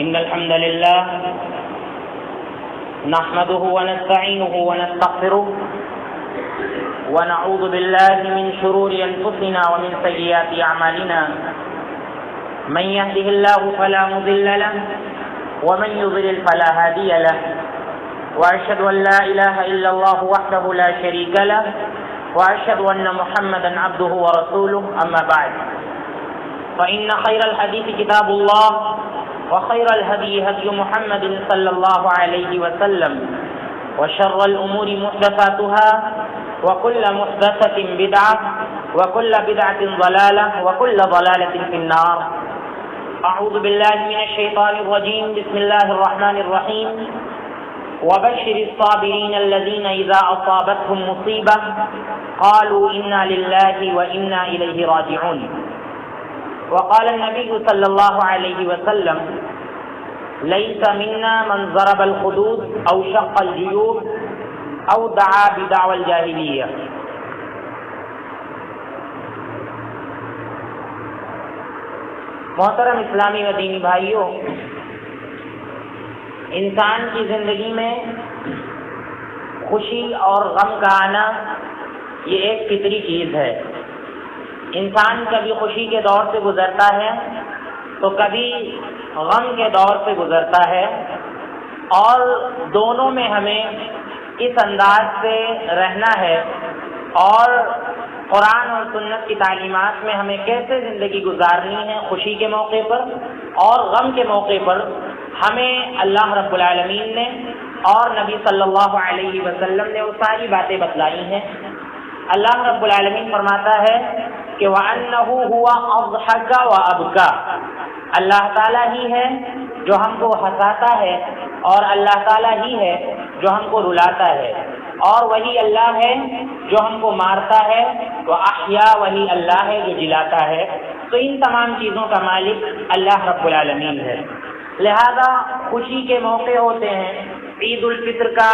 إن الحمد لله نحمده ونستعينه ونستغفره ونعوذ بالله من شرور أنفسنا ومن سيئات أعمالنا من يهده الله فلا مضل له ومن يضلل فلا هادي له وأشهد أن لا إله إلا الله وحده لا شريك له وأشهد أن محمدا عبده ورسوله أما بعد فإن خير الحديث كتاب الله وخير الهدي هدي محمد صلى الله عليه وسلم وشر الأمور محدثاتها وكل محدثة بدعة وكل بدعة ضلالة وكل ضلالة في النار. أعوذ بالله من الشيطان الرجيم. بسم الله الرحمن الرحيم. وبشر الصابرين الذين إذا أصابتهم مصيبة قالوا إنا لله وإنا إليه راجعون. وقال النبي صلى الله عليه وسلم ليس منا من ضرب الخدود أو شق الجيوب أو دعا بدعوى الجاهلية. محترم اسلامی و دینی بھائیوں، انسان کی زندگی میں خوشی اور غم کا آنا یہ ایک فطری چیز ہے. انسان کبھی خوشی کے دور سے گزرتا ہے تو کبھی غم کے دور سے گزرتا ہے، اور دونوں میں ہمیں اس انداز سے رہنا ہے اور قرآن اور سنت کی تعلیمات میں ہمیں کیسے زندگی گزارنی ہے خوشی کے موقع پر اور غم کے موقع پر ہمیں اللہ رب العالمین نے اور نبی صلی اللہ علیہ وسلم نے وہ ساری باتیں بتلائی ہیں. اللہ رب العالمین فرماتا ہے کہ وَأَنَّهُ هُوَ أَضْحَكَ وَأَبْكَى. اللہ تعالیٰ ہی ہے جو ہم کو ہنساتا ہے اور اللہ تعالیٰ ہی ہے جو ہم کو رلاتا ہے، اور وہی اللہ ہے جو ہم کو مارتا ہے، وَأَحْيَا وہی اللہ ہے جو جلاتا ہے. تو ان تمام چیزوں کا مالک اللہ رب العالمین ہے. لہذا خوشی کے موقع ہوتے ہیں. عید الفطر کا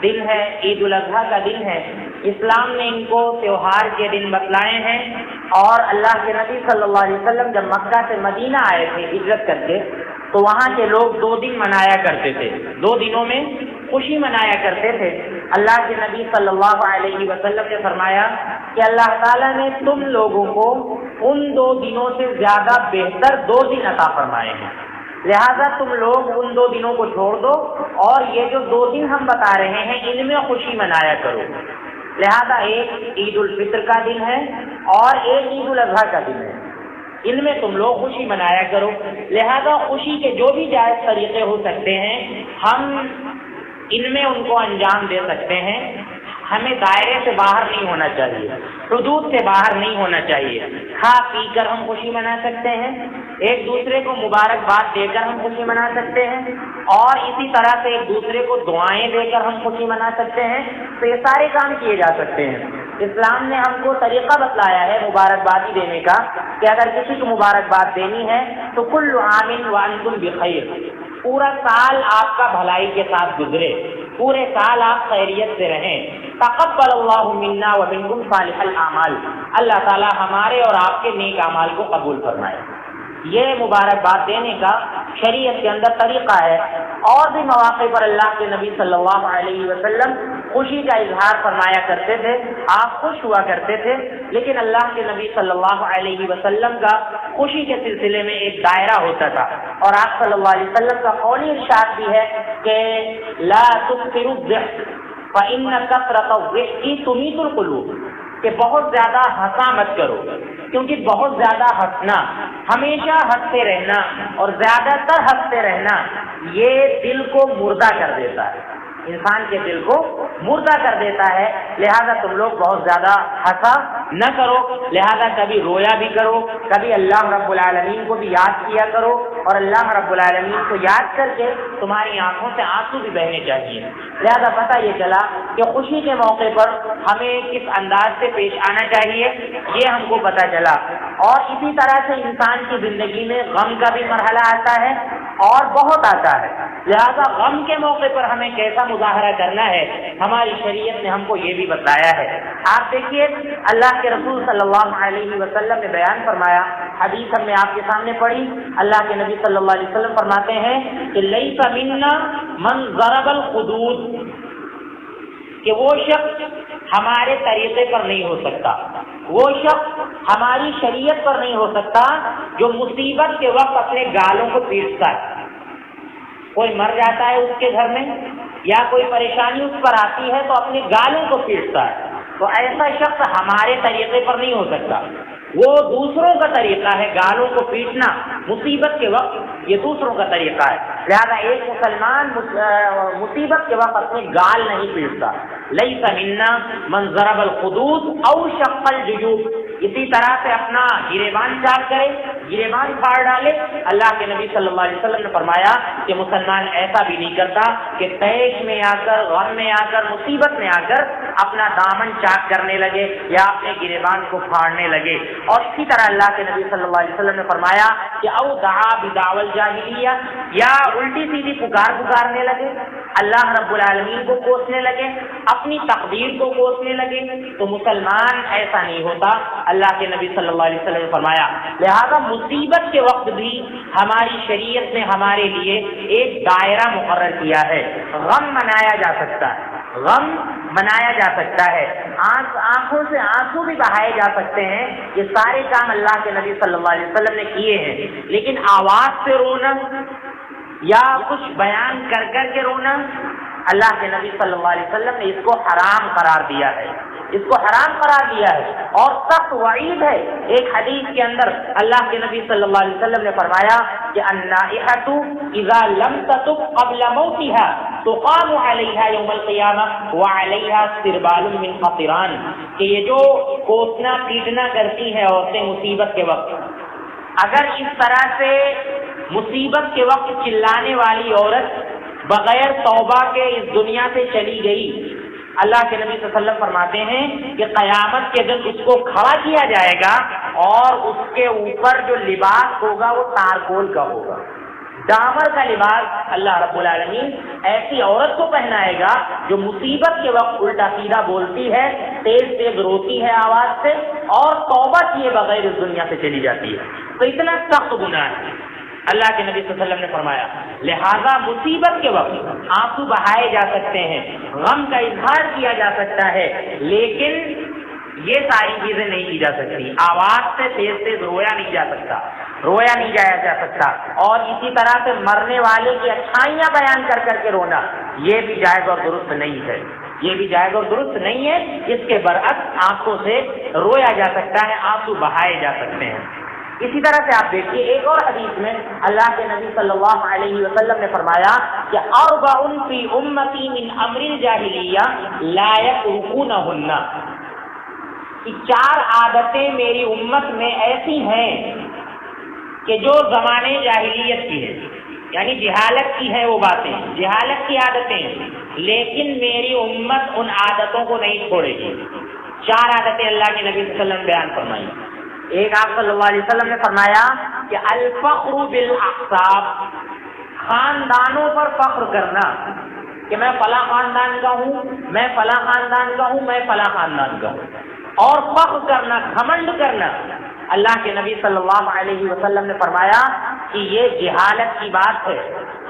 دن ہے، عید الاضحیٰ کا دن ہے. اسلام نے ان کو تہوار کے دن بتلائے ہیں، اور اللہ کے نبی صلی اللہ علیہ وسلم جب مکہ سے مدینہ آئے تھے ہجرت کر کے، تو وہاں کے لوگ 2 دن منایا کرتے تھے. 2 دنوں میں خوشی منایا کرتے تھے. اللہ کے نبی صلی اللہ علیہ وسلم نے فرمایا کہ اللہ تعالیٰ نے تم لوگوں کو ان 2 دنوں سے زیادہ بہتر 2 دن عطا فرمائے ہیں، لہذا تم لوگ ان 2 دنوں کو چھوڑ دو اور یہ جو 2 دن ہم بتا رہے ہیں ان میں خوشی منایا کرو. لہذا ایک عید الفطر کا دن ہے اور ایک عید الاضحیٰ کا دن ہے، ان میں تم لوگ خوشی منایا کرو. لہذا خوشی کے جو بھی جائز طریقے ہو سکتے ہیں ہم ان میں ان کو انجام دے سکتے ہیں. ہمیں دائرے سے باہر نہیں ہونا چاہیے، حدود سے باہر نہیں ہونا چاہیے. کھا پی کر ہم خوشی منا سکتے ہیں، ایک دوسرے کو مبارکباد دے کر ہم خوشی منا سکتے ہیں، اور اسی طرح سے ایک دوسرے کو دعائیں دے کر ہم خوشی منا سکتے ہیں. تو یہ سارے کام کیے جا سکتے ہیں. اسلام نے ہم کو طریقہ بتلایا ہے مبارکبادی دینے کا کہ اگر کسی کو مبارکباد دینی ہے تو کل عام وانتم بخیر، پورا سال آپ کا بھلائی کے ساتھ گزرے، پورے سال آپ خیریت سے رہیں. تقبل اللہ منا ومنکم صالح الاعمال، اللہ تعالی ہمارے اور آپ کے نیک اعمال کو قبول فرمائے. یہ مبارکباد دینے کا شریعت کے اندر طریقہ ہے. اور بھی مواقع پر اللہ کے نبی صلی اللہ علیہ وسلم خوشی کا اظہار فرمایا کرتے تھے، آپ خوش ہوا کرتے تھے. لیکن اللہ کے نبی صلی اللہ علیہ وسلم کا خوشی کے سلسلے میں ایک دائرہ ہوتا تھا، اور آپ صلی اللہ علیہ وسلم کا قولی ارشاد بھی ہے کہ لا تكثروا الضحك فإن كثرة الضحك تميت القلوب، کہ بہت زیادہ ہنسا مت کرو، کیونکہ بہت زیادہ ہنسنا، ہمیشہ ہنستے رہنا اور زیادہ تر ہنستے رہنا یہ دل کو مردہ کر دیتا ہے، انسان کے دل کو مردہ کر دیتا ہے. لہذا تم لوگ بہت زیادہ ہنسا نہ کرو، لہذا کبھی رویا بھی کرو، کبھی اللہ رب العالمین کو بھی یاد کیا کرو، اور اللہ رب العالمین کو یاد کر کے تمہاری آنکھوں سے آنسو بھی بہنے چاہیے. لہذا پتہ یہ چلا کہ خوشی کے موقع پر ہمیں کس انداز سے پیش آنا چاہیے، یہ ہم کو پتہ چلا. اور اسی طرح سے انسان کی زندگی میں غم کا بھی مرحلہ آتا ہے اور بہت آتا ہے. لہذا غم کے موقع پر ہمیں کیسا مظاہرہ کرنا ہے ہماری شریعت نے ہم کو یہ بھی بتایا ہے. آپ دیکھیے اللہ کے رسول صلی اللہ علیہ وسلم نے بیان فرمایا حدیث ہم نے آپ کے سامنے پڑھی. اللہ کے نبی صلی اللہ علیہ وسلم فرماتے ہیں کہ لیس منا من ضرب الحدود، کہ وہ شخص ہمارے طریقے پر نہیں ہو سکتا، وہ شخص ہماری شریعت پر نہیں ہو سکتا جو مصیبت کے وقت اپنے گالوں کو پیٹتا ہے. کوئی مر جاتا ہے اس کے گھر میں یا کوئی پریشانی اس پر آتی ہے تو اپنے گالوں کو پیٹتا ہے، تو ایسا شخص ہمارے طریقے پر نہیں ہو سکتا. وہ دوسروں کا طریقہ ہے گالوں کو پیٹنا مصیبت کے وقت، یہ دوسروں کا طریقہ ہے. لہذا ایک مسلمان مصیبت کے وقت اپنے گال نہیں پیٹتا. لیس منا من ضرب الخدود او شق الجیوب، اسی طرح سے اپنا گریبان چاک کرے، گریبان پھاڑ ڈالے. اللہ کے نبی صلی اللہ علیہ وسلم نے فرمایا کہ مسلمان ایسا بھی نہیں کرتا کہ تیش میں آ کر، غم میں آ کر، مصیبت میں آ کر اپنا دامن چاک کرنے لگے یا اپنے گریبان کو پھاڑنے لگے. اور اسی طرح اللہ کے نبی صلی اللہ علیہ وسلم نے فرمایا کہ او دعا بدعوى الجاہلیہ، یا الٹی سیدھی پکارنے لگے، اللہ رب العالمین کو کوسنے لگے، اپنی تقدیر کو کوسنے لگے، تو مسلمان ایسا نہیں ہوتا. اللہ کے نبی صلی اللہ علیہ وسلم نے فرمایا لہذا مصیبت کے وقت بھی ہماری شریعت نے ہمارے لیے ایک دائرہ مقرر کیا ہے. غم منایا جا سکتا ہے، غم منایا جا سکتا ہے، آنکھوں سے آنسو بھی بہائے جا سکتے ہیں. یہ سارے کام اللہ کے نبی صلی اللہ علیہ وسلم نے کیے ہیں. لیکن آواز سے رونا یا کچھ بیان کر کر کے رونا، اللہ کے نبی صلی اللہ علیہ وسلم نے اس کو حرام قرار دیا ہے، اس کو حرام قرار دیا ہے اور سخت وعید ہے. ایک حدیث کے اندر اللہ کے نبی صلی اللہ علیہ وسلم نے فرمایا کہ النائحۃ اذا لم تتب قبل موتها تقام علیہا یوم القیامہ وعلیہا سربال من قطران، کہ یہ جو کوسنا پیٹنا کرتی ہیں عورتیں مصیبت کے وقت، اگر اس طرح سے مصیبت کے وقت چلانے والی عورت بغیر توبہ کے اس دنیا سے چلی گئی، اللہ کے نبی صلی اللہ علیہ وسلم فرماتے ہیں کہ قیامت کے دن اس کو کھڑا کیا جائے گا اور اس کے اوپر جو لباس ہوگا وہ تارکول کا ہوگا، ڈامر کا لباس اللہ رب العالمین ایسی عورت کو پہنائے گا جو مصیبت کے وقت الٹا سیدھا بولتی ہے، تیز تیز روتی ہے آواز سے اور توبہ کیے بغیر اس دنیا سے چلی جاتی ہے. تو اتنا سخت گناہ ہے. اللہ کے نبی صلی اللہ علیہ وسلم نے فرمایا لہذا مصیبت کے وقت آنسو بہائے جا سکتے ہیں، غم کا اظہار کیا جا سکتا ہے، لیکن یہ ساری چیزیں نہیں کی جا سکتی. آواز سے تیز تیز رویا نہیں جا سکتا، رویا نہیں جایا جا سکتا. اور اسی طرح سے مرنے والے کی اچھائیاں بیان کر کر کے رونا، یہ بھی جائز اور درست نہیں ہے، یہ بھی جائز اور درست نہیں ہے. اس کے برعکس آنکھوں سے رویا جا سکتا ہے، آنسو بہائے جا سکتے ہیں. اسی طرح سے آپ دیکھیے ایک اور حدیث میں اللہ کے نبی صلی اللہ علیہ وسلم نے فرمایا کہ اربع فی امتی من امر الجاہلیہ لا یترکونہن، کہ 4 عادتیں میری امت میں ایسی ہیں کہ جو زمانے جاہلیت کی ہے، یعنی جہالت کی ہے، وہ باتیں جہالت کی عادتیں، لیکن میری امت ان عادتوں کو نہیں چھوڑے گی. 4 عادتیں اللہ کے نبی صلی اللہ علیہ وسلم بیان فرمائی. ایک آپ صلی اللہ علیہ وسلم نے فرمایا کہ الفخر بالاحساب، خاندانوں پر فخر کرنا، کہ میں فلاں خاندان کا ہوں، میں فلاں خاندان کا ہوں، میں فلاں خاندان کا ہوں، اور فخر کرنا، گھمنڈ کرنا. اللہ کے نبی صلی اللہ علیہ وسلم نے فرمایا کہ یہ جہالت کی بات ہے،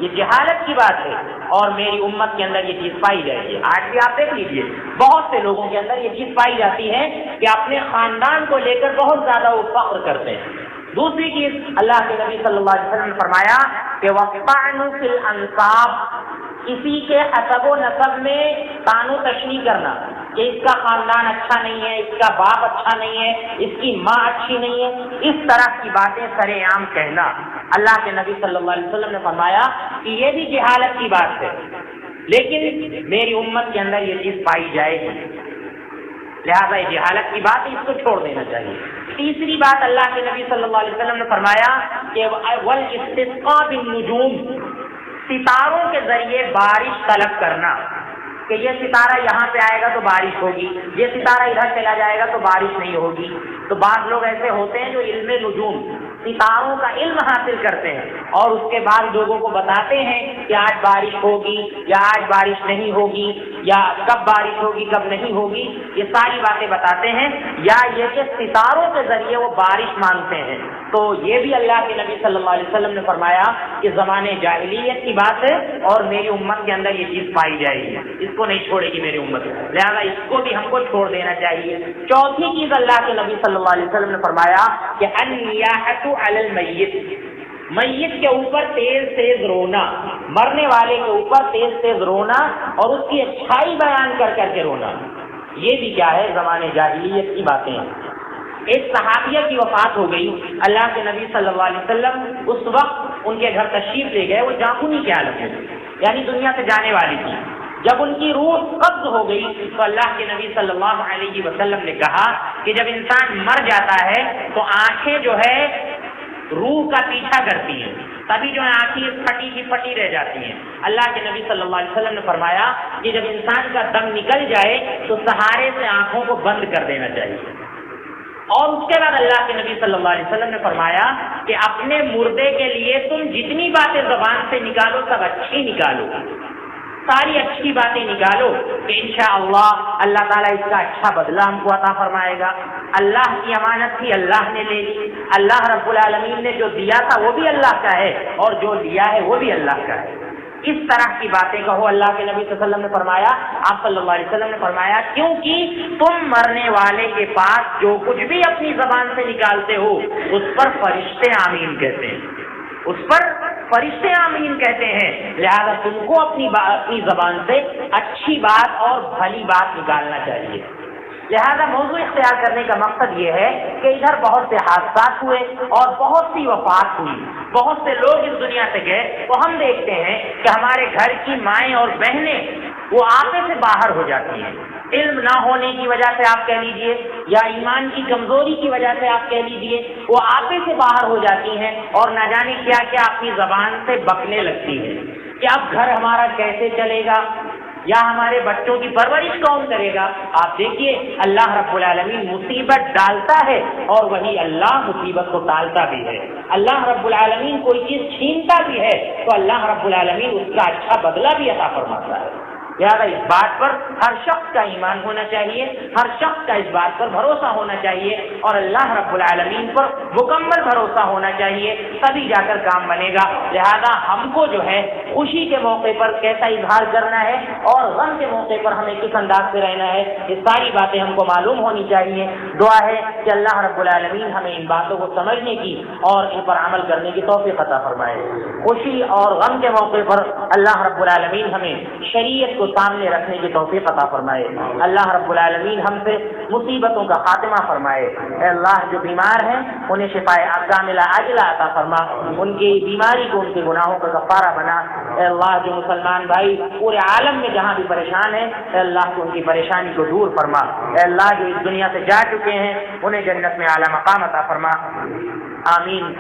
یہ جہالت کی بات ہے اور میری امت کے اندر یہ چیز پائی جائے گی. آج بھی آپ دیکھ لیجئے بہت سے لوگوں کے اندر یہ چیز پائی جاتی ہے کہ اپنے خاندان کو لے کر بہت زیادہ وہ فخر کرتے ہیں. دوسری چیز اللہ کے نبی صلی اللہ علیہ وسلم نے فرمایا کہ وَقْطَعْنُ فِي الْأَنْصَابِ، کسی کے حسب و نسب میں تان و تشنیع کرنا کہ اس کا خاندان اچھا نہیں ہے، اس کا باپ اچھا نہیں ہے، اس کی ماں اچھی نہیں ہے، اس طرح کی باتیں سر عام کہنا. اللہ کے نبی صلی اللہ علیہ وسلم نے فرمایا کہ یہ بھی جہالت کی بات ہے، لیکن میری امت کے اندر یہ چیز پائی جائے گی، لہذا یہ جہالت کی بات ہے، اس کو چھوڑ دینا چاہیے. تیسری بات اللہ کے نبی صلی اللہ علیہ وسلم نے فرمایا کہ والاستسقاء بالنجوم، ستاروں کے ذریعے بارش طلب کرنا، کہ یہ ستارہ یہاں پہ آئے گا تو بارش ہوگی، یہ ستارہ ادھر چلا جائے گا تو بارش نہیں ہوگی. تو بعض لوگ ایسے ہوتے ہیں جو علم نجوم، ستاروں کا علم حاصل کرتے ہیں اور اس کے بعد لوگوں کو بتاتے ہیں کہ آج بارش ہوگی یا آج بارش نہیں ہوگی یا کب بارش ہوگی کب نہیں ہوگی، یہ ساری باتیں بتاتے ہیں، یا یہ کہ ستاروں کے ذریعے وہ بارش مانگتے ہیں، تو یہ بھی اللہ کے نبی صلی اللہ علیہ وسلم نے فرمایا کہ زمانے جاہلیت کی بات ہے اور میری امت کے اندر یہ چیز پائی جائے گی، اس کو نہیں چھوڑے گی میری امت، لہذا اس کو بھی ہم کو چھوڑ دینا چاہیے۔ چوتھی چیز اللہ کے نبی صلی اللہ علیہ وسلم نے فرمایا کہ النیاحۃ علی المیت، میت کے اوپر تیز تیز رونا، مرنے والے کے اوپر تیز تیز رونا اور اس کی اچھائی بیان کر کر کے رونا، یہ بھی کیا ہے، زمانے جاہلیت کی باتیں ہیں۔ ایک صحابیہ کی وفات ہو گئی، اللہ کے نبی صلی اللہ علیہ وسلم اس وقت ان کے گھر تشریف لے گئے، وہ جاخونی کی حالت میں یعنی دنیا سے جانے والی تھی۔ جب ان کی روح قبض ہو گئی تو اللہ کے نبی صلی اللہ علیہ وسلم نے کہا کہ جب انسان مر جاتا ہے تو آنکھیں جو ہے روح کا پیچھا کرتی ہیں، تبھی جو ہے آنکھیں پھٹی کی پھٹی رہ جاتی ہیں۔ اللہ کے نبی صلی اللہ علیہ وسلم نے فرمایا کہ جب انسان کا دم نکل جائے تو سہارے سے آنکھوں کو بند کر دینا چاہیے، اور اس کے بعد اللہ کے نبی صلی اللہ علیہ وسلم نے فرمایا کہ اپنے مردے کے لیے تم جتنی باتیں زبان سے نکالو سب اچھی نکالو، ساری اچھی باتیں نکالو کہ انشاءاللہ اللہ تعالیٰ اس کا اچھا بدلہ ہم کو عطا فرمائے گا۔ اللہ کی امانت تھی، اللہ نے لے لی، اللہ رب العالمین نے جو دیا تھا وہ بھی اللہ کا ہے اور جو لیا ہے وہ بھی اللہ کا ہے، اس طرح کی باتیں کہو۔ اللہ کے نبی صلی اللہ علیہ وسلم نے فرمایا، آپ صلی اللہ علیہ وسلم نے فرمایا کیونکہ تم مرنے والے کے پاس جو کچھ بھی اپنی زبان سے نکالتے ہو اس پر فرشتے آمین کہتے ہیں، اس پر فرشتے آمین کہتے ہیں، لہذا تم کو اپنی زبان سے اچھی بات اور بھلی بات نکالنا چاہیے۔ لہذا موضوع اختیار کرنے کا مقصد یہ ہے کہ ادھر بہت سے حادثات ہوئے اور بہت سی وفات ہوئی، بہت سے لوگ اس دنیا سے گئے، تو ہم دیکھتے ہیں کہ ہمارے گھر کی مائیں اور بہنیں وہ آپے سے باہر ہو جاتی ہیں، علم نہ ہونے کی وجہ سے آپ کہہ لیجئے یا ایمان کی کمزوری کی وجہ سے آپ کہہ لیجئے، وہ آپے سے باہر ہو جاتی ہیں اور نہ جانے کیا کیا اپنی زبان سے بکنے لگتی ہے کہ اب گھر ہمارا کیسے چلے گا یا ہمارے بچوں کی پرورش کون کرے گا۔ آپ دیکھیے اللہ رب العالمین مصیبت ڈالتا ہے اور وہی اللہ مصیبت کو ٹالتا بھی ہے۔ اللہ رب العالمین کوئی چیز چھینتا بھی ہے تو اللہ رب العالمین اس کا اچھا بدلہ بھی عطا فرماتا ہے۔ لہٰذا اس بات پر ہر شخص کا ایمان ہونا چاہیے، ہر شخص کا اس بات پر بھروسہ ہونا چاہیے اور اللہ رب العالمین پر مکمل بھروسہ ہونا چاہیے، تبھی جا کر کام بنے گا۔ لہذا ہم کو جو ہے خوشی کے موقع پر کیسا اظہار کرنا ہے اور غم کے موقع پر ہمیں کس انداز سے رہنا ہے، یہ ساری باتیں ہم کو معلوم ہونی چاہیے۔ دعا ہے کہ اللہ رب العالمین ہمیں ان باتوں کو سمجھنے کی اور ان پر عمل کرنے کی توفیق عطا فرمائے۔ خوشی اور غم کے موقع پر اللہ رب العالمین ہمیں شریعت کو سامنے رکھنے کی توفیق عطا فرمائے۔ اللہ رب العالمین ہم سے مصیبتوں کا خاتمہ فرمائے۔ اے اللہ جو بیمار ہیں انہیں شفائے کاملہ عاجلہ عطا فرما، ان کی بیماری کو ان کے گناہوں کا کفارہ بنا۔ اے اللہ جو مسلمان بھائی پورے عالم میں جہاں بھی پریشان ہیں اے اللہ کو ان کی پریشانی کو دور فرما۔ اے اللہ جو اس دنیا سے جا چکے ہیں انہیں جنت میں اعلیٰ مقام عطا فرما، آمین۔